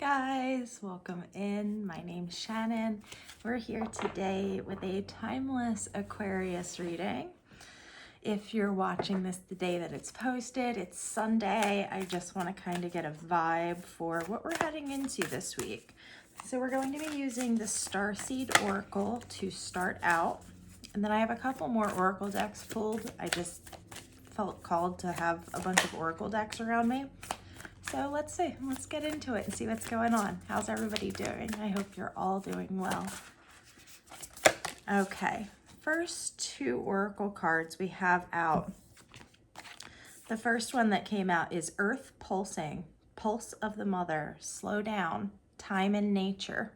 guys, welcome in. My name's Shannon. We're here today with a timeless Aquarius reading. If you're watching this the day that it's posted, it's Sunday. I just want to kind of get a vibe for what we're heading into this week. So we're going to be using the Starseed Oracle to start out. And then I have a couple more Oracle decks pulled. I just felt called to have a bunch of Oracle decks around me. So let's get into it and see what's going on. How's everybody doing? I hope you're all doing well. Okay, first two Oracle cards we have out. The first one that came out is Earth Pulsing, Pulse of the Mother, Slow Down, Time and Nature.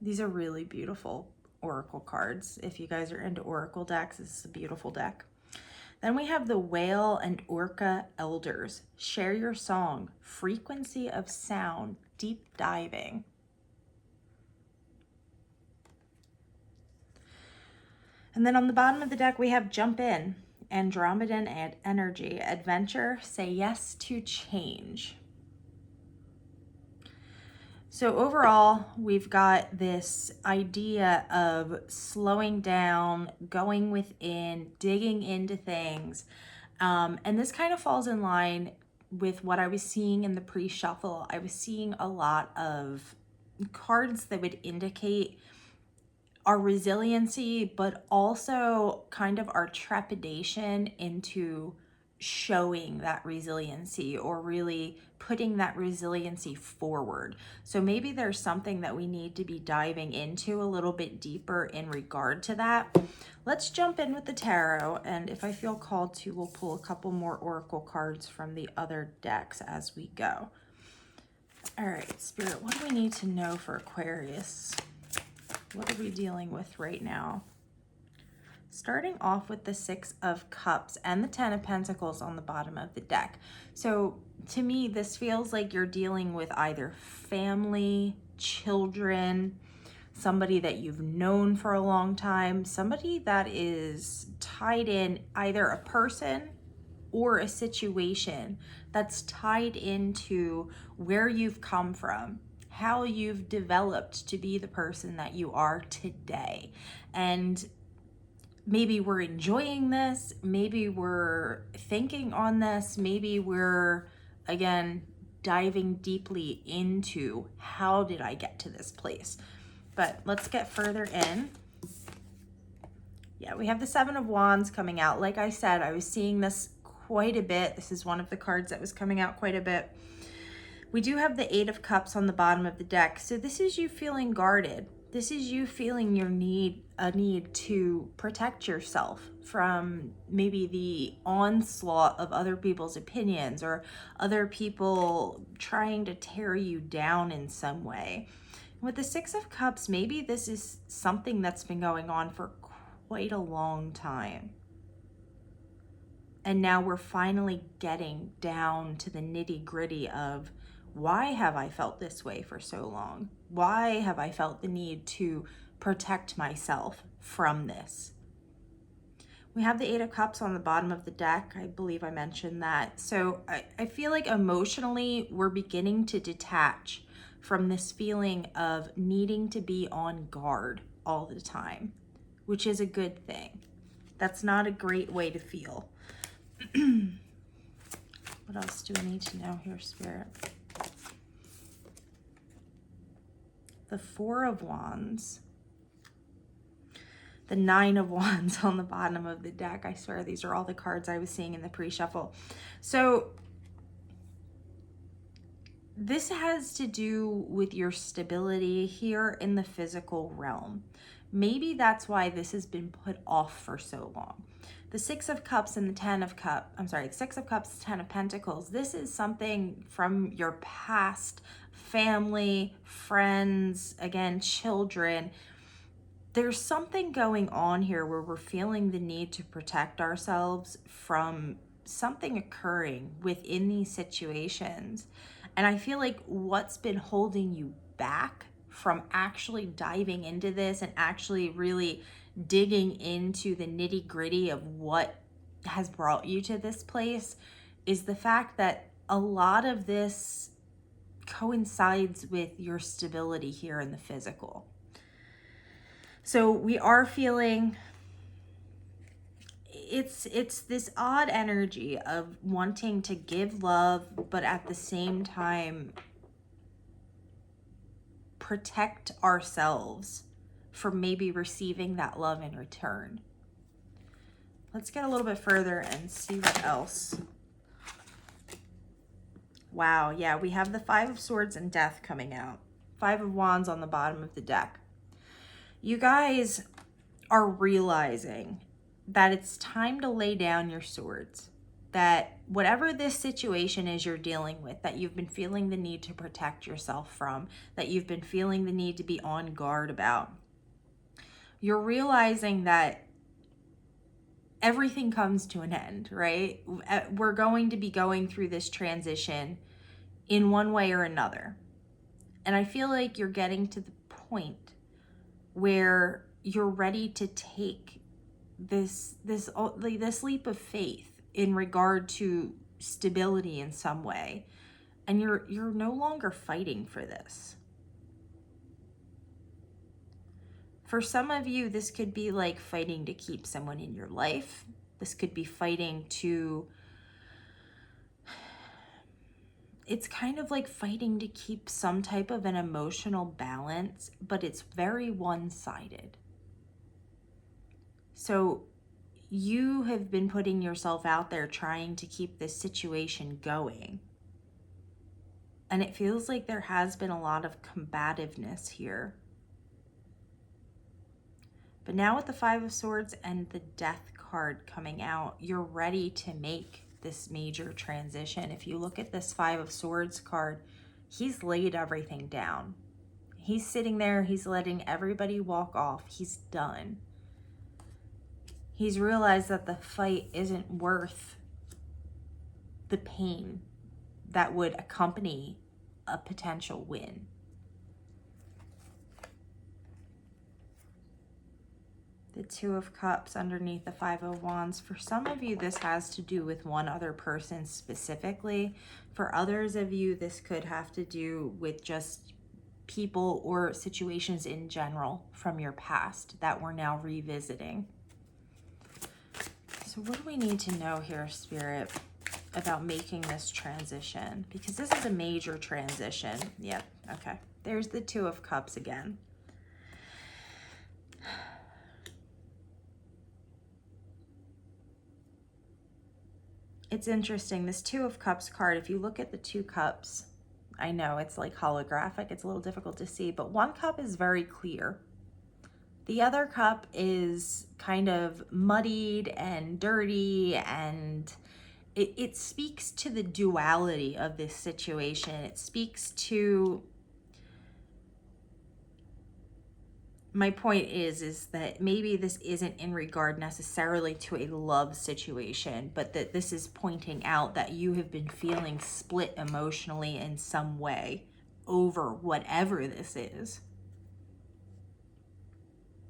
These are really beautiful Oracle cards. If you guys are into Oracle decks, this is a beautiful deck. Then we have the Whale and Orca Elders. Share your song. Frequency of sound. Deep diving. And then on the bottom of the deck, we have Jump In. Andromedan and Energy. Adventure. Say yes to change. So overall, we've got this idea of slowing down, going within, digging into things. And this kind of falls in line with what I was seeing in the pre-shuffle. I was seeing a lot of cards that would indicate our resiliency, but also kind of our trepidation into showing that resiliency or really putting that resiliency forward. So maybe there's something that we need to be diving into a little bit deeper in regard to that. Let's jump in with the tarot, and if I feel called to, we'll pull a couple more Oracle cards from the other decks as we go. All right, Spirit, what do we need to know for Aquarius? What are we dealing with right now? Starting off with the Six of Cups and the Ten of Pentacles on the bottom of the deck. So to me, this feels like you're dealing with either family, children, somebody that you've known for a long time, somebody that is tied in, either a person or a situation that's tied into where you've come from, how you've developed to be the person that you are today. And maybe we're enjoying this, maybe we're thinking on this, maybe we're, again, diving deeply into how did I get to this place. But let's get further in. Yeah, we have the Seven of Wands coming out. Like I said, I was seeing this quite a bit. This is one of the cards that was coming out quite a bit. We do have the Eight of Cups on the bottom of the deck. So this is you feeling guarded. This is you feeling a need to protect yourself from maybe the onslaught of other people's opinions or other people trying to tear you down in some way. With the Six of Cups, maybe this is something that's been going on for quite a long time. And now we're finally getting down to the nitty-gritty of, why have I felt this way for so long? Why have I felt the need to protect myself from this? We have the Eight of Cups on the bottom of the deck. I believe I mentioned that. So I feel like emotionally we're beginning to detach from this feeling of needing to be on guard all the time, which is a good thing. That's not a great way to feel. What else do I need to know here, Spirit? The Four of Wands, the Nine of Wands on the bottom of the deck. I swear these are all the cards I was seeing in the pre-shuffle. So this has to do with your stability here in the physical realm. Maybe that's why this has been put off for so long. The Six of Cups and the the Six of Cups, Ten of Pentacles. This is something from your past, family, friends, again, children. There's something going on here where we're feeling the need to protect ourselves from something occurring within these situations. And I feel like what's been holding you back from actually diving into this and actually really digging into the nitty-gritty of what has brought you to this place is the fact that a lot of this coincides with your stability here in the physical. So we are feeling, it's this odd energy of wanting to give love, but at the same time protect ourselves from maybe receiving that love in return. Let's get a little bit further and see what else. Wow, yeah, we have the Five of Swords and Death coming out. Five of Wands on the bottom of the deck. You guys are realizing that it's time to lay down your swords. That whatever this situation is you're dealing with, that you've been feeling the need to protect yourself from, that you've been feeling the need to be on guard about, you're realizing that everything comes to an end, right? We're going to be going through this transition in one way or another. And I feel like you're getting to the point where you're ready to take this leap of faith in regard to stability in some way. And you're no longer fighting for this. For some of you, this could be like fighting to keep someone in your life. This could be fighting to, it's kind of like fighting to keep some type of an emotional balance, but it's very one-sided. So you have been putting yourself out there trying to keep this situation going. And it feels like there has been a lot of combativeness here. But now with the Five of Swords and the Death card coming out, you're ready to make this major transition. If you look at this Five of Swords card, he's laid everything down. He's sitting there, he's letting everybody walk off. He's done. He's realized that the fight isn't worth the pain that would accompany a potential win. The Two of Cups underneath the Five of Wands. For some of you, this has to do with one other person specifically. For others of you, this could have to do with just people or situations in general from your past that we're now revisiting. So what do we need to know here, Spirit, about making this transition? Because this is a major transition. Yep, okay. There's the Two of Cups again. It's interesting, this Two of Cups card, if you look at the two cups, I know it's like holographic, it's a little difficult to see, but one cup is very clear. The other cup is kind of muddied and dirty, and it speaks to the duality of this situation. It speaks to, my point is that maybe this isn't in regard necessarily to a love situation, but that this is pointing out that you have been feeling split emotionally in some way over whatever this is.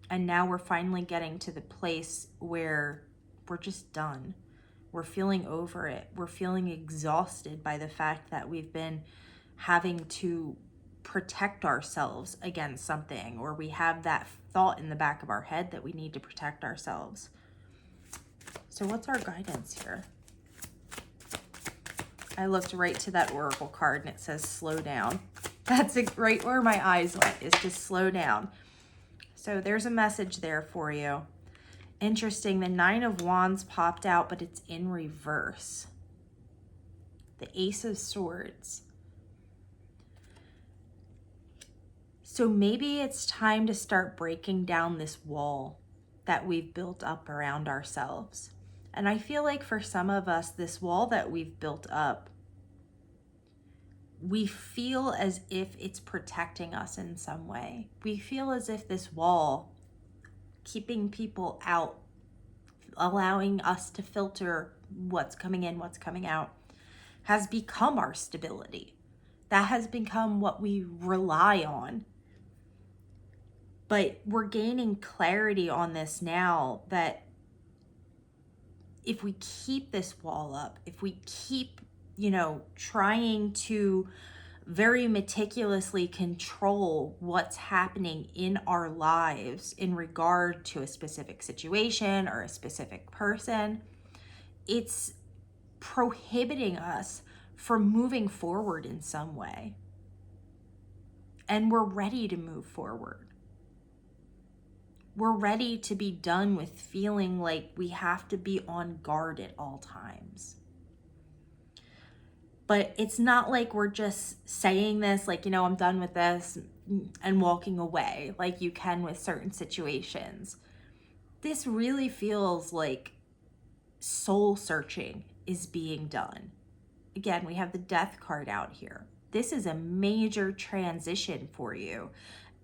And now we're finally getting to the place where we're just done. We're feeling over it. We're feeling exhausted by the fact that we've been having to protect ourselves against something, or we have that thought in the back of our head that we need to protect ourselves. So what's our guidance here? I looked right to that oracle card and it says slow down. That's right where my eyes went, is to slow down. So there's a message there for you. Interesting, the Nine of Wands popped out, but it's in reverse. The Ace of Swords. So maybe it's time to start breaking down this wall that we've built up around ourselves. And I feel like for some of us, this wall that we've built up, we feel as if it's protecting us in some way. We feel as if this wall, keeping people out, allowing us to filter what's coming in, what's coming out, has become our stability. That has become what we rely on. But we're gaining clarity on this now, that if we keep this wall up, if we keep, trying to very meticulously control what's happening in our lives in regard to a specific situation or a specific person, it's prohibiting us from moving forward in some way. And we're ready to move forward. We're ready to be done with feeling like we have to be on guard at all times. But it's not like we're just saying this, like, I'm done with this and walking away like you can with certain situations. This really feels like soul searching is being done. Again, we have the death card out here. This is a major transition for you.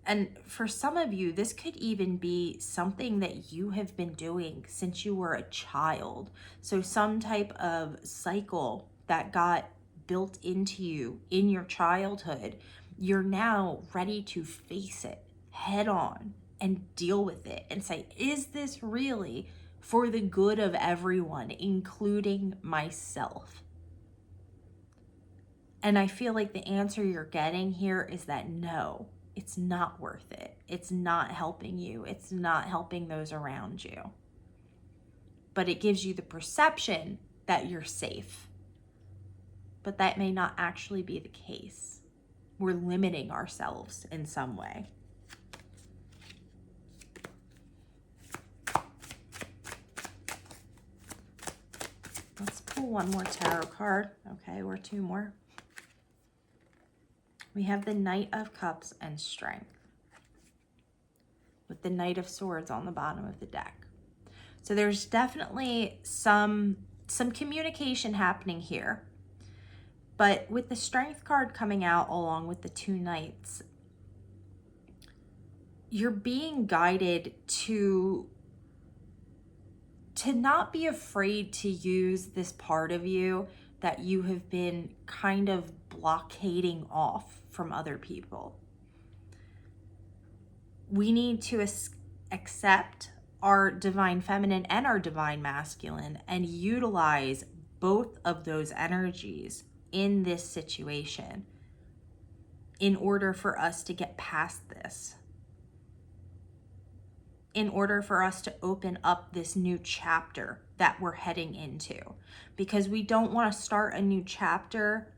And for some of you, this could even be something that you have been doing since you were a child. So some type of cycle that got built into you in your childhood, you're now ready to face it head on and deal with it and say, is this really for the good of everyone, including myself? And I feel like the answer you're getting here is that no, it's not worth it. It's not helping you. It's not helping those around you. But it gives you the perception that you're safe. But that may not actually be the case. We're limiting ourselves in some way. Let's pull one more tarot card. Okay, or two more. We have the Knight of Cups and Strength, with the Knight of Swords on the bottom of the deck. So there's definitely some communication happening here. But with the Strength card coming out along with the two Knights, you're being guided to not be afraid to use this part of you that you have been kind of blockading off from other people. We need to accept our divine feminine and our divine masculine and utilize both of those energies in this situation in order for us to get past this, in order for us to open up this new chapter that we're heading into. Because we don't want to start a new chapter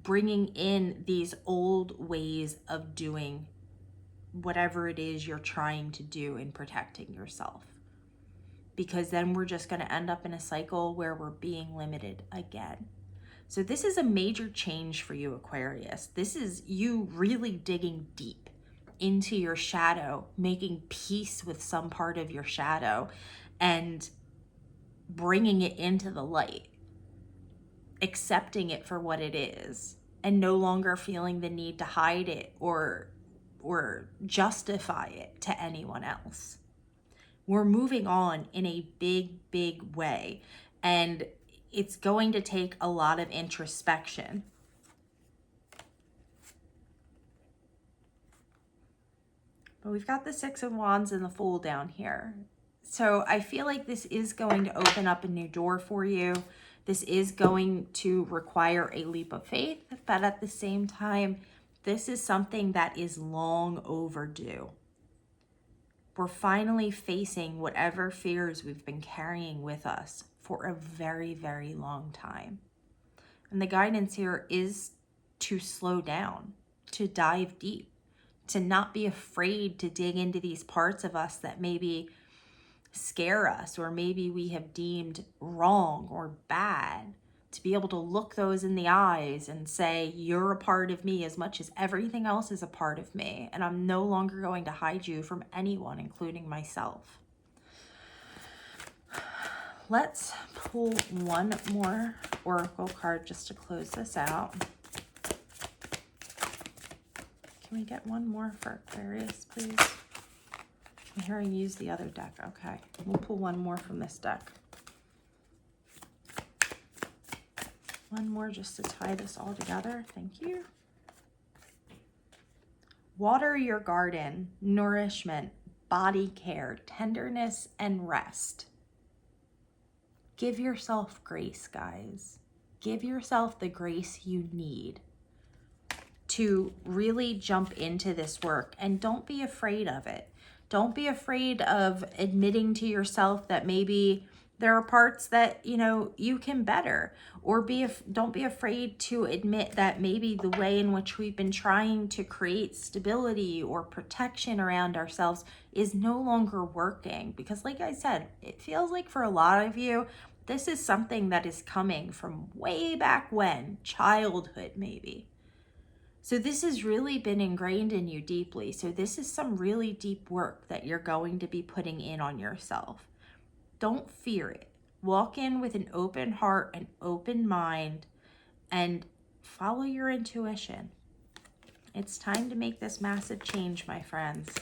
bringing in these old ways of doing whatever it is you're trying to do in protecting yourself. Because then we're just going to end up in a cycle where we're being limited again. So this is a major change for you, Aquarius. This is you really digging deep into your shadow, making peace with some part of your shadow and bringing it into the light, accepting it for what it is, and no longer feeling the need to hide it or justify it to anyone else. We're moving on in a big, big way, and it's going to take a lot of introspection. But we've got the Six of Wands and the Fool down here. So I feel like this is going to open up a new door for you. This is going to require a leap of faith, but at the same time, this is something that is long overdue. We're finally facing whatever fears we've been carrying with us for a very, very long time. And the guidance here is to slow down, to dive deep, to not be afraid to dig into these parts of us that maybe scare us or maybe we have deemed wrong or bad, to be able to look those in the eyes and say, you're a part of me as much as everything else is a part of me, and I'm no longer going to hide you from anyone, including myself. Let's pull one more oracle card just to close this out. Can we get one more for Aquarius, please? I'm hearing use the other deck. Okay, we'll pull one more from this deck. One more just to tie this all together. Thank you. Water your garden, nourishment, body care, tenderness, and rest. Give yourself grace, guys. Give yourself the grace you need. to really jump into this work, and don't be afraid of it. Don't be afraid of admitting to yourself that maybe there are parts that, you know, you can better, or don't be afraid to admit that maybe the way in which we've been trying to create stability or protection around ourselves is no longer working. Because like I said, it feels like for a lot of you, this is something that is coming from way back when, childhood maybe. So this has really been ingrained in you deeply. So this is some really deep work that you're going to be putting in on yourself. Don't fear it. Walk in with an open heart and open mind and follow your intuition. It's time to make this massive change, my friends.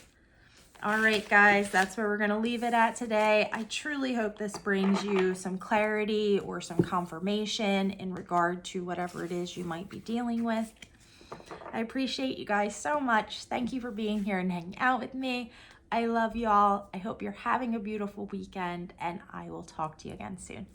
All right, guys, that's where we're going to leave it at today. I truly hope this brings you some clarity or some confirmation in regard to whatever it is you might be dealing with. I appreciate you guys so much. Thank you for being here and hanging out with me. I love y'all. I hope you're having a beautiful weekend, and I will talk to you again soon.